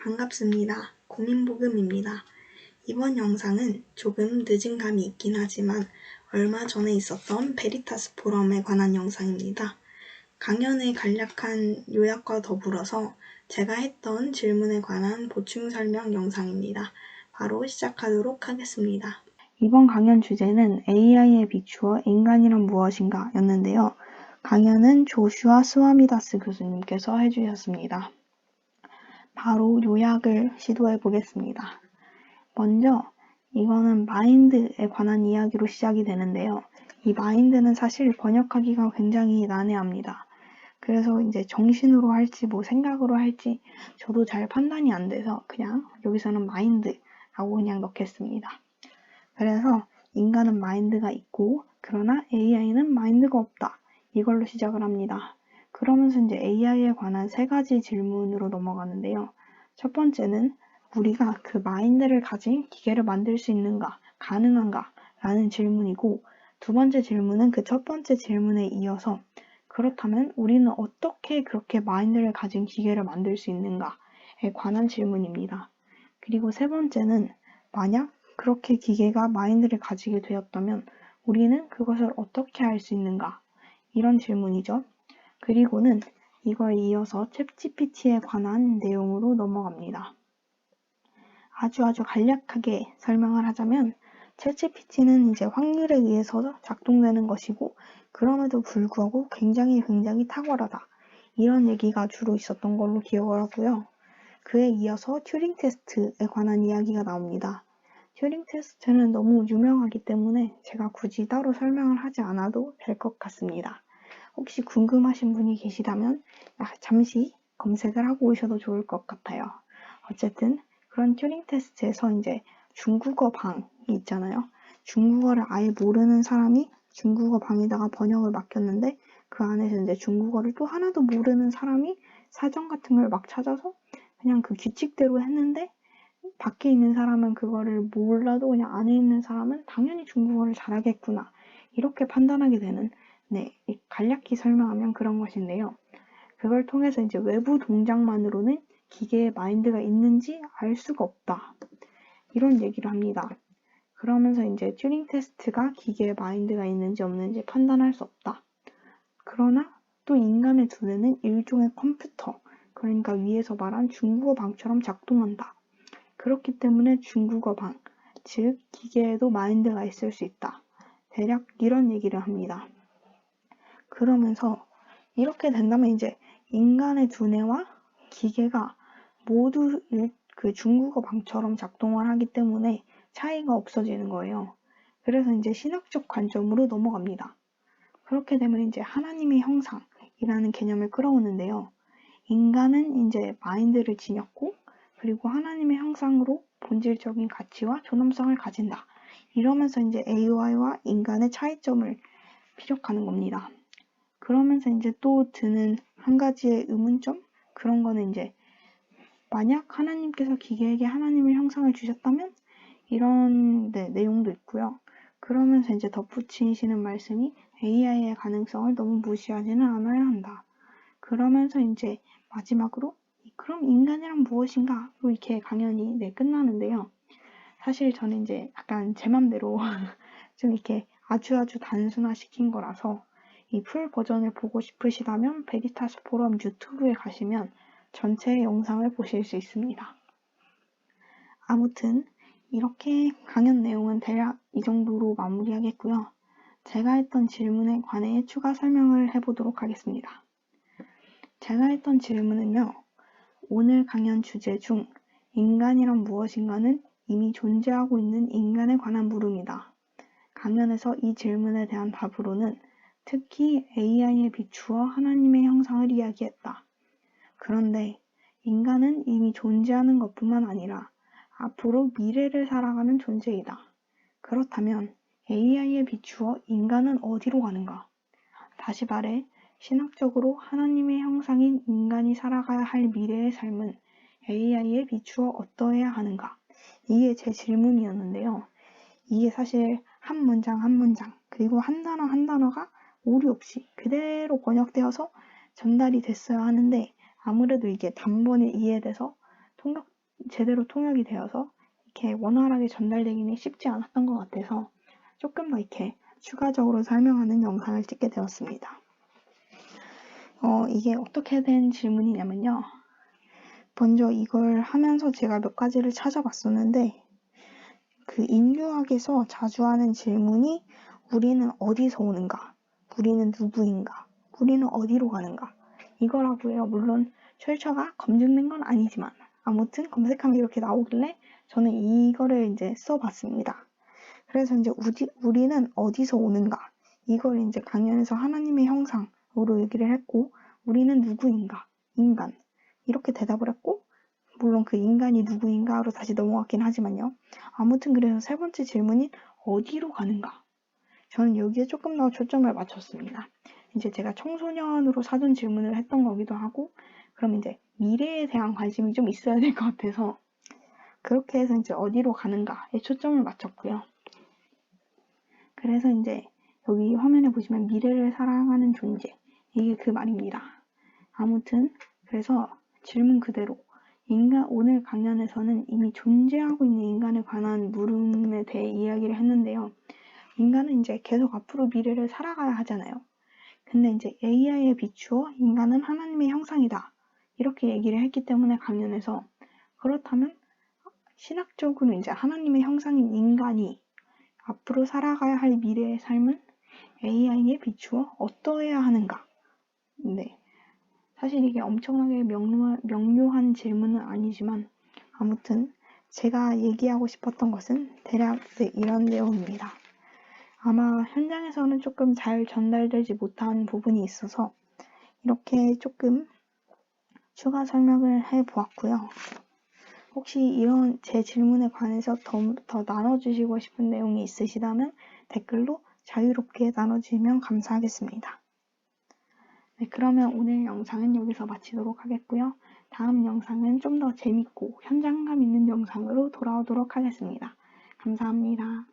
반갑습니다. 고민복음입니다. 이번 영상은 조금 늦은 감이 있긴 하지만 얼마 전에 있었던 베리타스 포럼에 관한 영상입니다. 강연의 간략한 요약과 더불어서 제가 했던 질문에 관한 보충 설명 영상입니다. 바로 시작하도록 하겠습니다. 이번 강연 주제는 AI에 비추어 인간이란 무엇인가 였는데요. 강연은 조슈아 스와미다스 교수님께서 해주셨습니다. 바로 요약을 시도해 보겠습니다. 먼저 이거는 마인드에 관한 이야기로 시작이 되는데요. 이 마인드는 사실 번역하기가 굉장히 난해합니다. 그래서 이제 정신으로 할지 생각으로 할지 저도 잘 판단이 안 돼서 그냥 여기서는 마인드라고 그냥 넣겠습니다. 그래서 인간은 마인드가 있고 그러나 AI는 마인드가 없다. 이걸로 시작을 합니다. 그러면서 이제 AI에 관한 3가지 질문으로 넘어가는데요. 첫 번째는 우리가 그 마인드를 가진 기계를 만들 수 있는가, 가능한가 라는 질문이고, 두 번째 질문은 그 첫 번째 질문에 이어서 그렇다면 우리는 어떻게 그렇게 마인드를 가진 기계를 만들 수 있는가에 관한 질문입니다. 그리고 세 번째는 만약 그렇게 기계가 마인드를 가지게 되었다면 우리는 그것을 어떻게 할 수 있는가? 이런 질문이죠. 그리고는 이걸 이어서 챗GPT에 관한 내용으로 넘어갑니다. 아주 간략하게 설명을 하자면 챗GPT는 이제 확률에 의해서 작동되는 것이고 그럼에도 불구하고 굉장히 탁월하다. 이런 얘기가 주로 있었던 걸로 기억을 하고요. 그에 이어서 튜링 테스트에 관한 이야기가 나옵니다. 튜링 테스트는 너무 유명하기 때문에 제가 굳이 따로 설명을 하지 않아도 될 것 같습니다. 혹시 궁금하신 분이 계시다면 잠시 검색을 하고 오셔도 좋을 것 같아요. 어쨌든 그런 튜링 테스트에서 이제 중국어 방이 있잖아요. 중국어를 아예 모르는 사람이 중국어 방에다가 번역을 맡겼는데 그 안에서 이제 중국어를 또 하나도 모르는 사람이 사전 같은 걸 막 찾아서 그냥 그 규칙대로 했는데 밖에 있는 사람은 그거를 몰라도 그냥 안에 있는 사람은 당연히 중국어를 잘하겠구나. 이렇게 판단하게 되는 간략히 설명하면 그런 것인데요. 그걸 통해서 이제 외부 동작만으로는 기계의 마인드가 있는지 알 수가 없다. 이런 얘기를 합니다. 그러면서 이제 튜링 테스트가 기계의 마인드가 있는지 없는지 판단할 수 없다. 그러나 또 인간의 두뇌는 일종의 컴퓨터, 그러니까 위에서 말한 중국어 방처럼 작동한다. 그렇기 때문에 중국어 방, 즉 기계에도 마인드가 있을 수 있다. 대략 이런 얘기를 합니다. 그러면서 이렇게 된다면 이제 인간의 두뇌와 기계가 모두 그 중국어 방처럼 작동을 하기 때문에 차이가 없어지는 거예요. 그래서 이제 신학적 관점으로 넘어갑니다. 그렇게 되면 이제 하나님의 형상이라는 개념을 끌어오는데요. 인간은 이제 마인드를 지녔고 그리고 하나님의 형상으로 본질적인 가치와 존엄성을 가진다. 이러면서 이제 AI와 인간의 차이점을 피력하는 겁니다. 그러면서 이제 또 드는 한 가지의 의문점? 그런 거는 이제 만약 하나님께서 기계에게 하나님의 형상을 주셨다면 이런 내용도 있고요. 그러면서 이제 덧붙이시는 말씀이 AI의 가능성을 너무 무시하지는 않아야 한다. 그러면서 이제 마지막으로 그럼 인간이란 무엇인가? 이렇게 강연이 끝나는데요. 사실 저는 이제 약간 제 맘대로 좀 이렇게 아주 단순화 시킨 거라서 이 풀 버전을 보고 싶으시다면 베리타스 포럼 유튜브에 가시면 전체 영상을 보실 수 있습니다. 아무튼 이렇게 강연 내용은 대략 이 정도로 마무리하겠고요. 제가 했던 질문에 관해 추가 설명을 해보도록 하겠습니다. 제가 했던 질문은요. 오늘 강연 주제 중 인간이란 무엇인가는 이미 존재하고 있는 인간에 관한 물음이다. 강연에서 이 질문에 대한 답으로는 특히 AI에 비추어 하나님의 형상을 이야기했다. 그런데 인간은 이미 존재하는 것뿐만 아니라 앞으로 미래를 살아가는 존재이다. 그렇다면 AI에 비추어 인간은 어디로 가는가? 다시 말해 신학적으로 하나님의 형상인 인간이 살아가야 할 미래의 삶은 AI에 비추어 어떠해야 하는가? 이게 제 질문이었는데요. 이게 사실 한 문장 그리고 한 단어가 오류 없이 그대로 번역되어서 전달이 됐어야 하는데 아무래도 이게 단번에 이해돼서 제대로 통역이 되어서 이렇게 원활하게 전달되기는 쉽지 않았던 것 같아서 조금 더 이렇게 추가적으로 설명하는 영상을 찍게 되었습니다. 이게 어떻게 된 질문이냐면요. 먼저 이걸 하면서 제가 몇 가지를 찾아봤었는데 그 인류학에서 자주 하는 질문이 우리는 어디서 오는가? 우리는 누구인가? 우리는 어디로 가는가? 이거라고요. 물론 출처가 검증된 건 아니지만 아무튼 검색하면 이렇게 나오길래 저는 이거를 이제 써봤습니다. 그래서 이제 우리는 어디서 오는가? 이걸 이제 강연에서 하나님의 형상으로 얘기를 했고 우리는 누구인가? 인간. 이렇게 대답을 했고 물론 그 인간이 누구인가로 다시 넘어갔긴 하지만요. 아무튼 그래서 세 번째 질문인 어디로 가는가? 저는 여기에 조금 더 초점을 맞췄습니다. 이제 제가 청소년으로 사전 질문을 했던 거기도 하고 그럼 이제 미래에 대한 관심이 좀 있어야 될 것 같아서 그렇게 해서 이제 어디로 가는가에 초점을 맞췄고요. 그래서 이제 여기 화면에 보시면 미래를 사랑하는 존재 이게 그 말입니다. 아무튼 그래서 질문 그대로 오늘 강연에서는 이미 존재하고 있는 인간에 관한 물음에 대해 이야기를 했는데요. 인간은 이제 계속 앞으로 미래를 살아가야 하잖아요. 근데 이제 AI에 비추어 인간은 하나님의 형상이다. 이렇게 얘기를 했기 때문에 강연에서 그렇다면 신학적으로 이제 하나님의 형상인 인간이 앞으로 살아가야 할 미래의 삶은 AI에 비추어 어떠해야 하는가? 네. 사실 이게 엄청나게 명료한 질문은 아니지만 아무튼 제가 얘기하고 싶었던 것은 대략 이런 내용입니다. 아마 현장에서는 조금 잘 전달되지 못한 부분이 있어서 이렇게 조금 추가 설명을 해보았고요. 혹시 이런 제 질문에 관해서 더 나눠주시고 싶은 내용이 있으시다면 댓글로 자유롭게 나눠주시면 감사하겠습니다. 네, 그러면 오늘 영상은 여기서 마치도록 하겠고요. 다음 영상은 좀 더 재밌고 현장감 있는 영상으로 돌아오도록 하겠습니다. 감사합니다.